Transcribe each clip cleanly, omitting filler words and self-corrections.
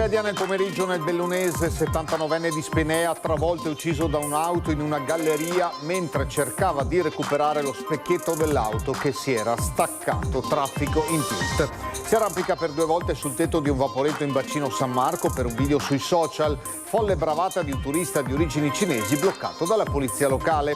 Tragedia nel pomeriggio nel Bellunese, 79enne di Spinea travolto e ucciso da un'auto in una galleria mentre cercava di recuperare lo specchietto dell'auto che si era staccato. Traffico in tilt. Si arrampica per 2 volte sul tetto di un vaporetto in bacino San Marco per un video sui social. Folle bravata di un turista di origini cinesi bloccato dalla polizia locale.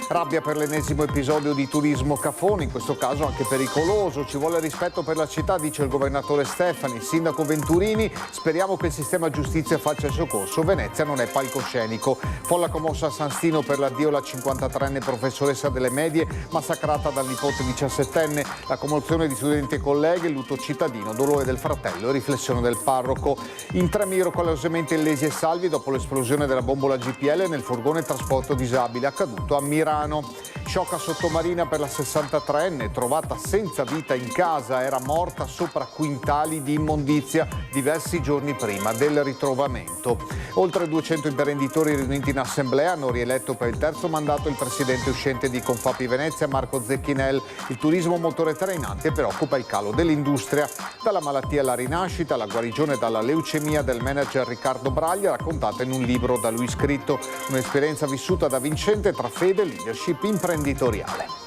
Rabbia per l'ennesimo episodio di turismo cafone, in questo caso anche pericoloso. Ci vuole rispetto per la città, dice il governatore Stefani. Il sindaco Venturini: speriamo che il sistema giustizia faccia il suo corso. Venezia non è palcoscenico. Folla commossa a San Stino per l'addio alla 53enne professoressa delle medie massacrata dal nipote 17enne. La commozione di studenti e colleghi, il lutto cittadino, dolore del fratello e riflessione del parroco. In Tre miracolosamente illesi e salvi dopo l'esplosione della bombola GPL nel furgone trasporto disabile accaduto a Mirano. Sciocca sottomarina per la 63enne, trovata senza vita in casa, era morta sopra quintali di immondizia diversi giorni prima del ritrovamento. Oltre 200 imprenditori riuniti in assemblea hanno rieletto per il 3° mandato il presidente uscente di Confapi Venezia, Marco Zecchinel. Il turismo motore trainante preoccupa il calo dell'industria. Dalla malattia alla rinascita, la guarigione dalla leucemia del manager Riccardo Braglia, raccontata in un libro da lui scritto. Un'esperienza vissuta da vincente tra fede e leadership imprenditoriale.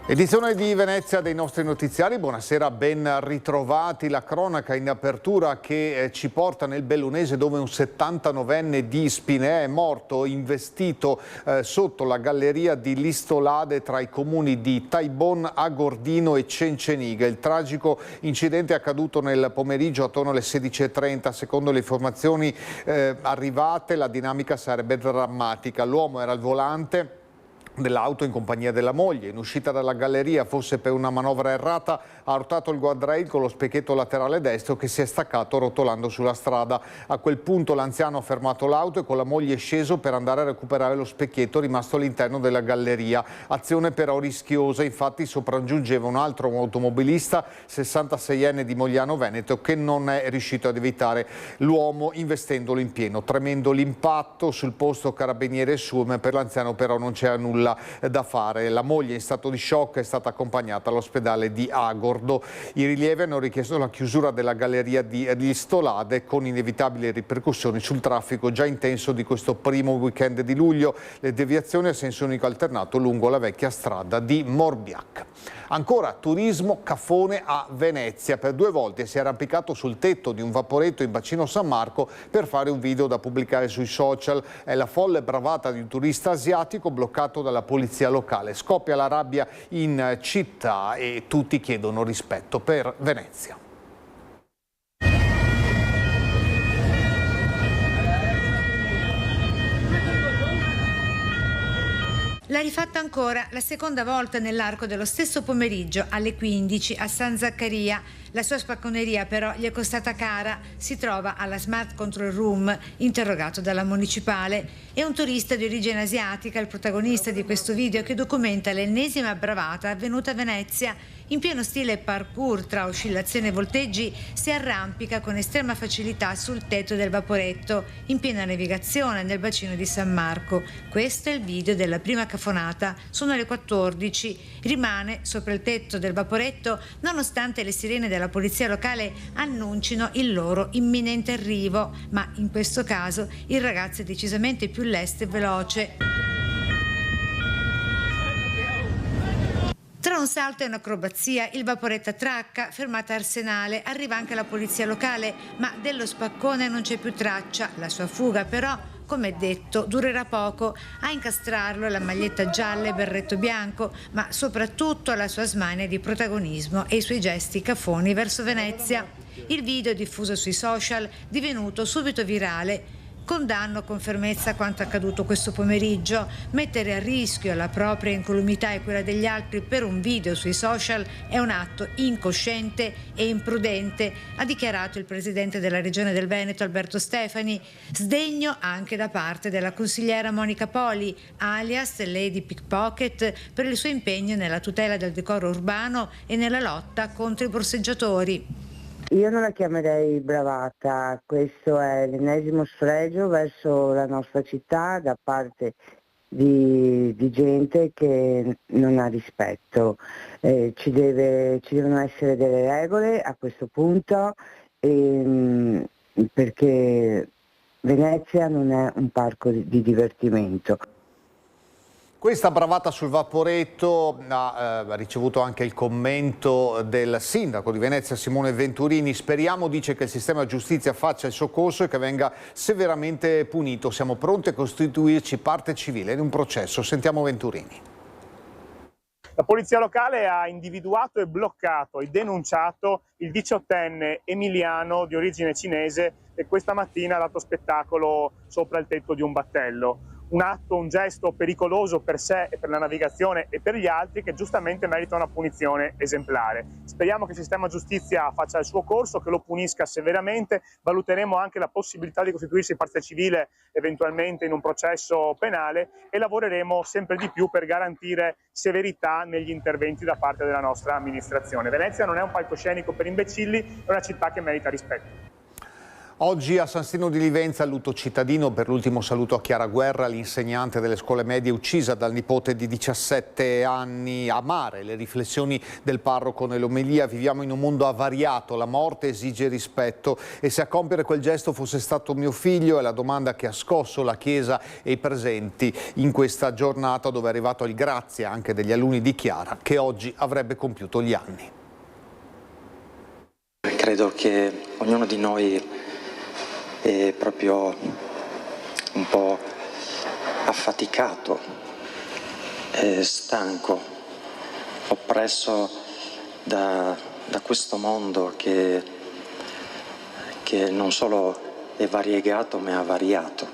Edizione di Venezia dei nostri notiziari, buonasera, ben ritrovati. La cronaca in apertura che ci porta nel Bellunese, dove un 79enne di Spinea è morto investito sotto la galleria di Listolade tra i comuni di Taibon, Agordino e Cenceniga. Il tragico incidente è accaduto nel pomeriggio attorno alle 16:30. Secondo le informazioni arrivate, la dinamica sarebbe drammatica. L'uomo era al volante dell'auto in compagnia della moglie. In uscita dalla galleria, forse per una manovra errata, ha urtato il guardrail con lo specchietto laterale destro che si è staccato rotolando sulla strada. A quel punto l'anziano ha fermato l'auto e con la moglie è sceso per andare a recuperare lo specchietto rimasto all'interno della galleria. Azione però rischiosa, infatti sopraggiungeva un altro automobilista, 66enne di Mogliano Veneto, che non è riuscito ad evitare l'uomo investendolo in pieno. Tremendo l'impatto, sul posto carabinieri e SURM, per l'anziano però non c'era nulla da fare. La moglie in stato di shock è stata accompagnata all'ospedale di Agordo. I rilievi hanno richiesto la chiusura della galleria di Listolade, con inevitabili ripercussioni sul traffico già intenso di questo primo weekend di luglio. Le deviazioni a senso unico alternato lungo la vecchia strada di Morbiac. Ancora turismo cafone a Venezia. Per 2 volte si è arrampicato sul tetto di un vaporetto in bacino San Marco per fare un video da pubblicare sui social. È la folle bravata di un turista asiatico bloccato dalla polizia locale. Scoppia la rabbia in città e tutti chiedono rispetto per Venezia. L'ha rifatta ancora la seconda volta nell'arco dello stesso pomeriggio alle 15 a San Zaccaria. La sua spacconeria però gli è costata cara. Si trova alla Smart Control Room, interrogato dalla municipale. È un turista di origine asiatica il protagonista di questo video che documenta l'ennesima bravata avvenuta a Venezia. In pieno stile parkour tra oscillazioni e volteggi si arrampica con estrema facilità sul tetto del vaporetto in piena navigazione nel bacino di San Marco. Questo è il video della prima cafonata. Sono le 14. Rimane sopra il tetto del vaporetto nonostante le sirene della polizia locale annuncino il loro imminente arrivo, ma in questo caso il ragazzo è decisamente più lesto e veloce. Tra un salto e un'acrobazia, il vaporetto attracca, fermata Arsenale, arriva anche la polizia locale, ma dello spaccone non c'è più traccia. La sua fuga però, come detto, durerà poco. A incastrarlo la maglietta gialla e berretto bianco, ma soprattutto la sua smania di protagonismo e i suoi gesti cafoni verso Venezia. Il video diffuso sui social, divenuto subito virale. Condanno con fermezza quanto accaduto questo pomeriggio. Mettere a rischio la propria incolumità e quella degli altri per un video sui social è un atto incosciente e imprudente, ha dichiarato il presidente della Regione del Veneto Alberto Stefani. Sdegno anche da parte della consigliera Monica Poli, alias Lady Pickpocket, per il suo impegno nella tutela del decoro urbano e nella lotta contro i borseggiatori. Io non la chiamerei bravata, questo è l'ennesimo sfregio verso la nostra città da parte di gente che non ha rispetto. Ci devono essere delle regole a questo punto perché Venezia non è un parco di divertimento. Questa bravata sul Vaporetto ha ricevuto anche il commento del sindaco di Venezia, Simone Venturini. Speriamo, dice, che il sistema giustizia faccia il suo corso e che venga severamente punito. Siamo pronti a costituirci parte civile in un processo. Sentiamo Venturini. La polizia locale ha individuato e bloccato e denunciato il 18enne Emiliano di origine cinese che questa mattina ha dato spettacolo sopra il tetto di un battello. Un atto, un gesto pericoloso per sé e per la navigazione e per gli altri, che giustamente merita una punizione esemplare. Speriamo che il sistema giustizia faccia il suo corso, che lo punisca severamente. Valuteremo anche la possibilità di costituirsi parte civile eventualmente in un processo penale e lavoreremo sempre di più per garantire severità negli interventi da parte della nostra amministrazione. Venezia non è un palcoscenico per imbecilli, è una città che merita rispetto. Oggi a San Stino di Livenza lutto cittadino per l'ultimo saluto a Chiara Guerra, l'insegnante delle scuole medie uccisa dal nipote di 17 anni. Amare le riflessioni del parroco nell'omelia: viviamo in un mondo avariato, la morte esige rispetto e se a compiere quel gesto fosse stato mio figlio, è la domanda che ha scosso la Chiesa e i presenti in questa giornata, dove è arrivato il grazie anche degli alunni di Chiara, che oggi avrebbe compiuto gli anni. Credo che ognuno di noi è proprio un po' affaticato, stanco, oppresso da questo mondo che non solo è variegato ma è avariato.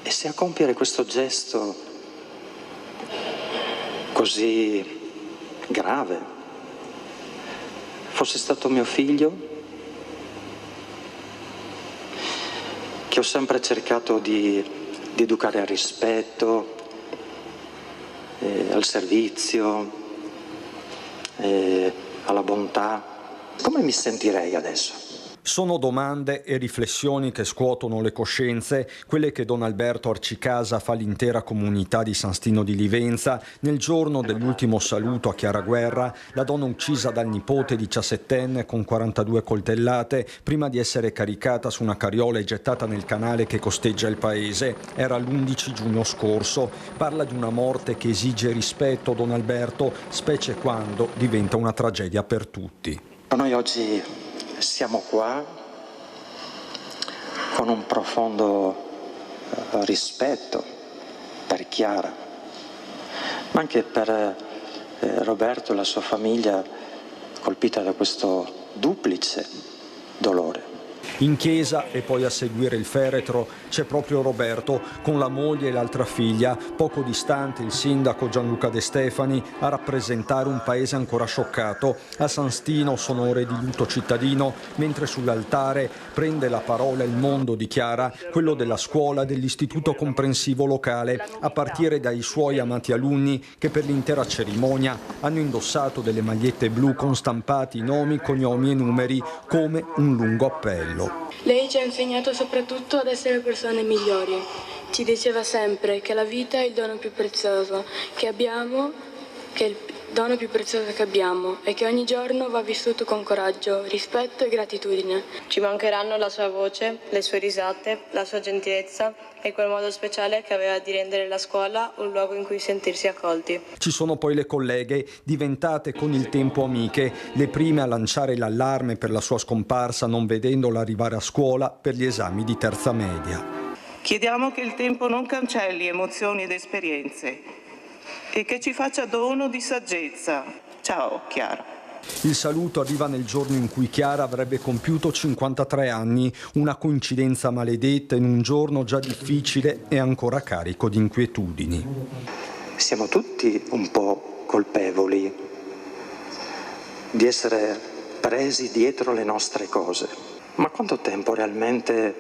E se a compiere questo gesto così grave fosse stato mio figlio, che ho sempre cercato di educare al rispetto, al servizio, alla bontà, come mi sentirei adesso? Sono domande e riflessioni che scuotono le coscienze, quelle che Don Alberto Arcicasa fa all'intera comunità di San Stino di Livenza nel giorno dell'ultimo saluto a Chiara Guerra, la donna uccisa dal nipote 17enne con 42 coltellate prima di essere caricata su una carriola e gettata nel canale che costeggia il paese. Era l'11 giugno scorso. Parla di una morte che esige rispetto, Don Alberto, specie quando diventa una tragedia per tutti. Noi oggi siamo qua con un profondo rispetto per Chiara, ma anche per Roberto e la sua famiglia colpita da questo duplice dolore. In chiesa e poi a seguire il feretro c'è proprio Roberto con la moglie e l'altra figlia, poco distante il sindaco Gianluca De Stefani a rappresentare un paese ancora scioccato. A San Stino sono ore di lutto cittadino, mentre sull'altare prende la parola il mondo di Chiara, quello della scuola, dell'istituto comprensivo locale, a partire dai suoi amati alunni che per l'intera cerimonia hanno indossato delle magliette blu con stampati nomi, cognomi e numeri come un lungo appello. Lei ci ha insegnato soprattutto ad essere persone migliori. Ci diceva sempre che la vita è il dono più prezioso che abbiamo, che è il dono più prezioso che abbiamo e che ogni giorno va vissuto con coraggio, rispetto e gratitudine. Ci mancheranno la sua voce, le sue risate, la sua gentilezza e quel modo speciale che aveva di rendere la scuola un luogo in cui sentirsi accolti. Ci sono poi le colleghe, diventate con il tempo amiche, le prime a lanciare l'allarme per la sua scomparsa non vedendola arrivare a scuola per gli esami di terza media. Chiediamo che il tempo non cancelli emozioni ed esperienze e che ci faccia dono di saggezza. Ciao Chiara. Il saluto arriva nel giorno in cui Chiara avrebbe compiuto 53 anni, una coincidenza maledetta in un giorno già difficile e ancora carico di inquietudini. Siamo tutti un po' colpevoli di essere presi dietro le nostre cose, ma quanto tempo realmente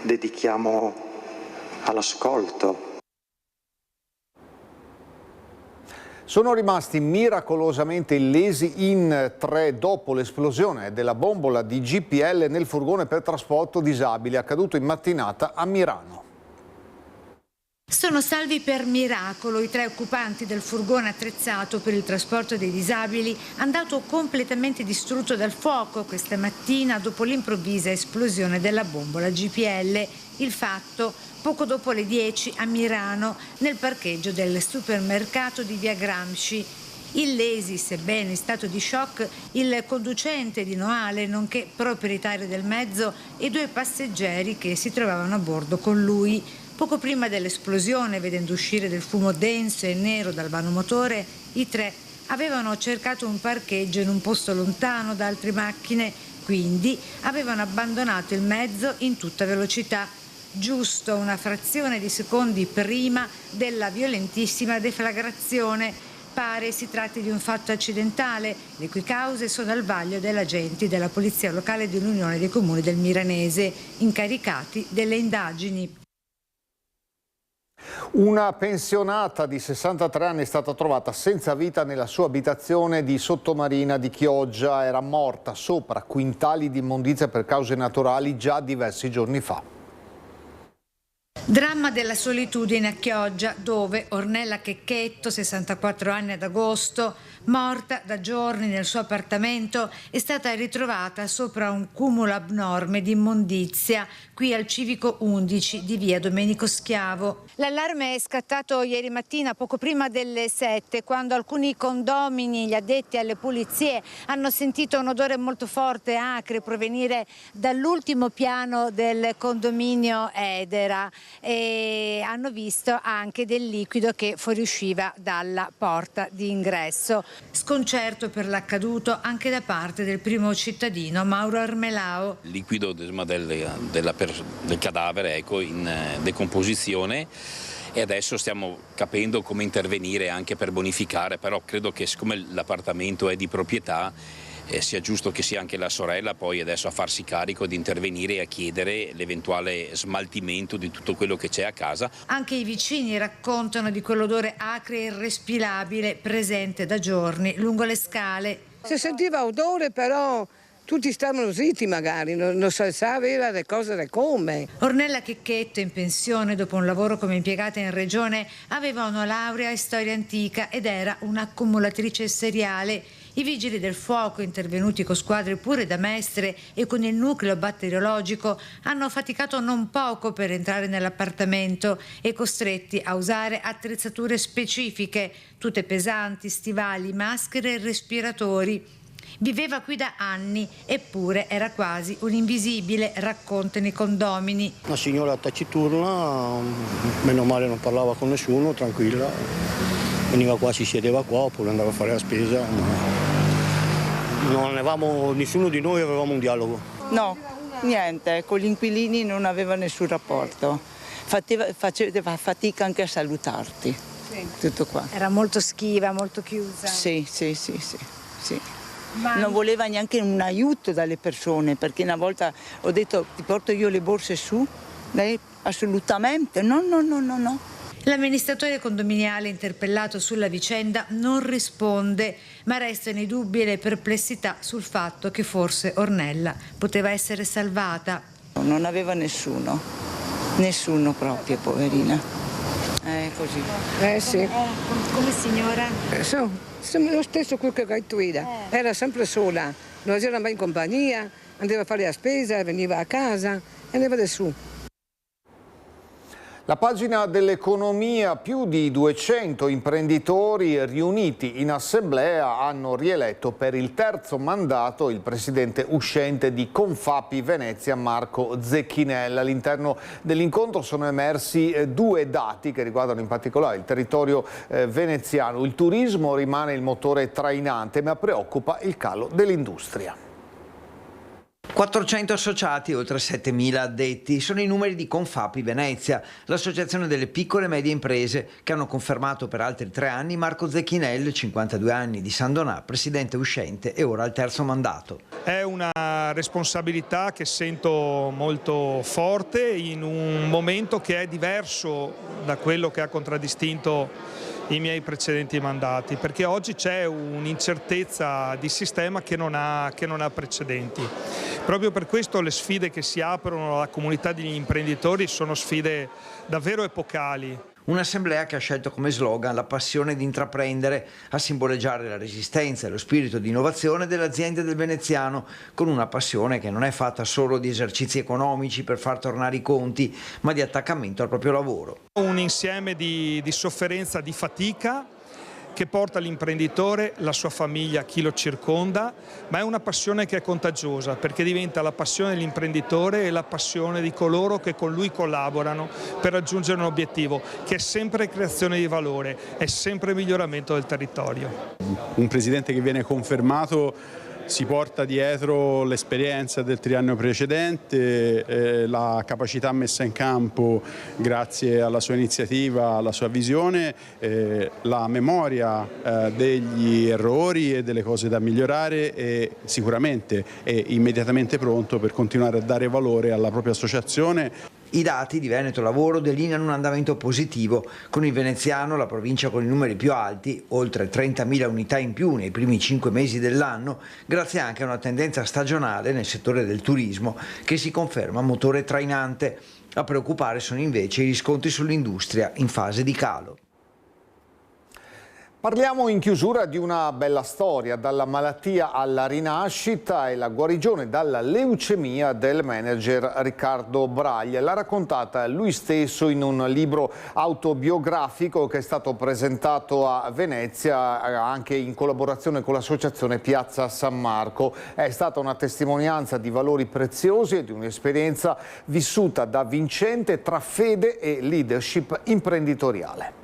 dedichiamo all'ascolto? Sono rimasti miracolosamente illesi in 3 dopo l'esplosione della bombola di GPL nel furgone per trasporto disabili, accaduto in mattinata a Mirano. Sono salvi per miracolo i 3 occupanti del furgone attrezzato per il trasporto dei disabili, andato completamente distrutto dal fuoco questa mattina dopo l'improvvisa esplosione della bombola GPL. Il fatto poco dopo le 10 a Mirano, nel parcheggio del supermercato di Via Gramsci. Illesi, sebbene in stato di shock, il conducente di Noale, nonché proprietario del mezzo, e 2 passeggeri che si trovavano a bordo con lui. Poco prima dell'esplosione, vedendo uscire del fumo denso e nero dal vano motore, i 3 avevano cercato un parcheggio in un posto lontano da altre macchine, quindi avevano abbandonato il mezzo in tutta velocità, giusto una frazione di secondi prima della violentissima deflagrazione. Pare si tratti di un fatto accidentale, le cui cause sono al vaglio degli agenti della Polizia Locale dell'Unione dei Comuni del Milanese, incaricati delle indagini. Una pensionata di 63 anni è stata trovata senza vita nella sua abitazione di Sottomarina di Chioggia. Era morta sopra quintali di immondizia per cause naturali già diversi giorni fa. Dramma della solitudine a Chioggia, dove Ornella Checchetto, 64 anni ad agosto, morta da giorni nel suo appartamento, è stata ritrovata sopra un cumulo abnorme di immondizia qui al civico 11 di via Domenico Schiavo. L'allarme è scattato ieri mattina poco prima delle 7, quando alcuni condomini, gli addetti alle pulizie, hanno sentito un odore molto forte e acre provenire dall'ultimo piano del condominio Edera e hanno visto anche del liquido che fuoriusciva dalla porta di ingresso. Sconcerto per l'accaduto anche da parte del primo cittadino Mauro Armelao. Il liquido del cadavere, ecco, in decomposizione, e adesso stiamo capendo come intervenire anche per bonificare, però credo che siccome l'appartamento è di proprietà sia giusto che sia anche la sorella poi adesso a farsi carico di intervenire e a chiedere l'eventuale smaltimento di tutto quello che c'è a casa. Anche i vicini raccontano di quell'odore acre e irrespirabile presente da giorni lungo le scale. Si sentiva odore, però tutti stavano zitti magari, non si sapeva le cose da come. Ornella Checchetto, in pensione dopo un lavoro come impiegata in regione, aveva una laurea in storia antica ed era un'accumulatrice seriale. I vigili del fuoco, intervenuti con squadre pure da Mestre e con il nucleo batteriologico, hanno faticato non poco per entrare nell'appartamento e costretti a usare attrezzature specifiche, tutte pesanti, stivali, maschere e respiratori. Viveva qui da anni, eppure era quasi un invisibile, raccontano i condomini. Una signora taciturna, meno male non parlava con nessuno, tranquilla. Veniva qua, si sedeva qua, oppure andava a fare la spesa. Non avevamo, nessuno di noi avevamo un dialogo. No, niente, con gli inquilini non aveva nessun rapporto. Faceva fatica anche a salutarti. Sì. Tutto qua. Era molto schiva, molto chiusa. Sì. Ma non voleva neanche un aiuto dalle persone, perché una volta ho detto ti porto io le borse su, lei assolutamente no. L'amministratore condominiale interpellato sulla vicenda non risponde, ma restano i dubbi e le perplessità sul fatto che forse Ornella poteva essere salvata. Non aveva nessuno proprio, poverina. Così. Sì. Come signora? Lo stesso quello che hai tu, era sempre sola, non era mai in compagnia, andava a fare la spesa, veniva a casa e andava da su. La pagina dell'economia: più di 200 imprenditori riuniti in assemblea hanno rieletto per il terzo mandato il presidente uscente di Confapi Venezia, Marco Zecchinella. All'interno dell'incontro sono emersi 2 dati che riguardano in particolare il territorio veneziano. Il turismo rimane il motore trainante, ma preoccupa il calo dell'industria. 400 associati e oltre 7.000 addetti sono i numeri di Confapi Venezia, l'associazione delle piccole e medie imprese, che hanno confermato per altri 3 anni Marco Zecchinella, 52 anni, di San Donà, presidente uscente e ora al terzo mandato. È una responsabilità che sento molto forte in un momento che è diverso da quello che ha contraddistinto i miei precedenti mandati, perché oggi c'è un'incertezza di sistema che non ha precedenti. Proprio per questo le sfide che si aprono alla comunità degli imprenditori sono sfide davvero epocali. Un'assemblea che ha scelto come slogan la passione di intraprendere, a simboleggiare la resistenza e lo spirito di innovazione delle aziende del veneziano, con una passione che non è fatta solo di esercizi economici per far tornare i conti, ma di attaccamento al proprio lavoro. Un insieme di sofferenza, di fatica, che porta l'imprenditore, la sua famiglia, chi lo circonda, ma è una passione che è contagiosa, perché diventa la passione dell'imprenditore e la passione di coloro che con lui collaborano per raggiungere un obiettivo, che è sempre creazione di valore, è sempre miglioramento del territorio. Un presidente che viene confermato si porta dietro l'esperienza del triennio precedente, la capacità messa in campo grazie alla sua iniziativa, alla sua visione, la memoria degli errori e delle cose da migliorare e sicuramente è immediatamente pronto per continuare a dare valore alla propria associazione. I dati di Veneto Lavoro delineano un andamento positivo, con il veneziano, la provincia con i numeri più alti, oltre 30.000 unità in più nei primi 5 mesi dell'anno, grazie anche a una tendenza stagionale nel settore del turismo che si conferma motore trainante. A preoccupare sono invece i riscontri sull'industria in fase di calo. Parliamo in chiusura di una bella storia, dalla malattia alla rinascita e la guarigione dalla leucemia del manager Riccardo Braglia. L'ha raccontata lui stesso in un libro autobiografico che è stato presentato a Venezia anche in collaborazione con l'associazione Piazza San Marco. È stata una testimonianza di valori preziosi e di un'esperienza vissuta da vincente tra fede e leadership imprenditoriale.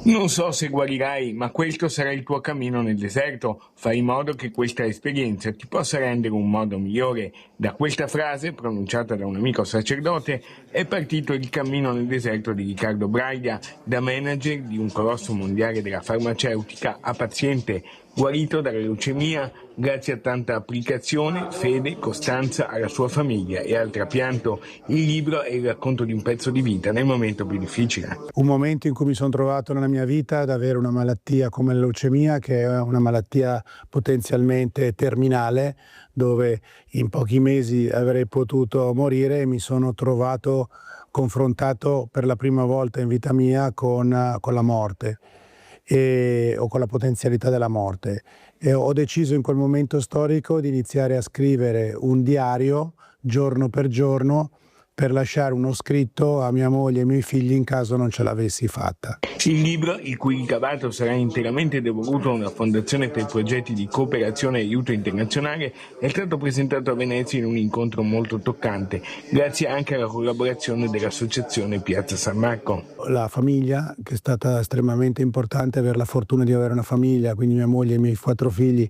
Non so se guarirai, ma questo sarà il tuo cammino nel deserto. Fai in modo che questa esperienza ti possa rendere un modo migliore. Da questa frase, pronunciata da un amico sacerdote, è partito il cammino nel deserto di Riccardo Braglia, da manager di un colosso mondiale della farmaceutica a paziente guarito dalla leucemia grazie a tanta applicazione, fede, costanza alla sua famiglia e al trapianto. Il libro è il racconto di un pezzo di vita nel momento più difficile. Un momento in cui mi sono trovato nella mia vita ad avere una malattia come la leucemia, che è una malattia potenzialmente terminale, dove in pochi mesi avrei potuto morire, e mi sono trovato confrontato per la prima volta in vita mia con la morte. O con la potenzialità della morte, e ho deciso in quel momento storico di iniziare a scrivere un diario giorno per giorno per lasciare uno scritto a mia moglie e ai miei figli in caso non ce l'avessi fatta. Il libro, il cui ricavato sarà interamente devoluto a una fondazione per progetti di cooperazione e aiuto internazionale, è stato presentato a Venezia in un incontro molto toccante, grazie anche alla collaborazione dell'associazione Piazza San Marco. La famiglia, che è stata estremamente importante, avere la fortuna di avere una famiglia, quindi mia moglie e i miei 4 figli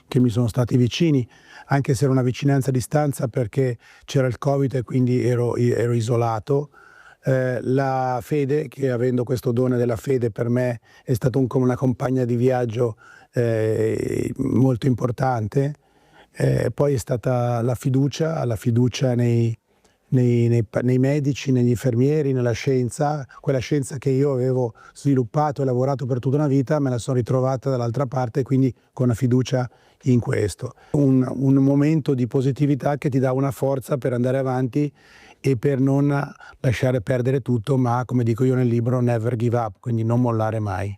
che mi sono stati vicini, anche se era una vicinanza a distanza perché c'era il Covid e quindi ero isolato. La fede, che avendo questo dono della fede per me è stata come una compagna di viaggio molto importante. Poi è stata la fiducia nei medici, negli infermieri, nella scienza. Quella scienza che io avevo sviluppato e lavorato per tutta una vita me la sono ritrovata dall'altra parte, quindi con una fiducia in questo. Un momento di positività che ti dà una forza per andare avanti e per non lasciare perdere tutto, ma come dico io nel libro, never give up, quindi non mollare mai.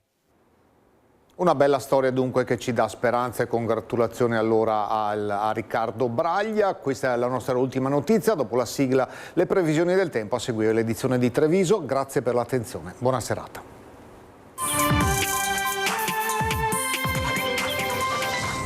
Una bella storia dunque che ci dà speranza, e congratulazioni allora a Riccardo Braglia. Questa è la nostra ultima notizia, dopo la sigla le previsioni del tempo, a seguire l'edizione di Treviso. Grazie per l'attenzione, buona serata.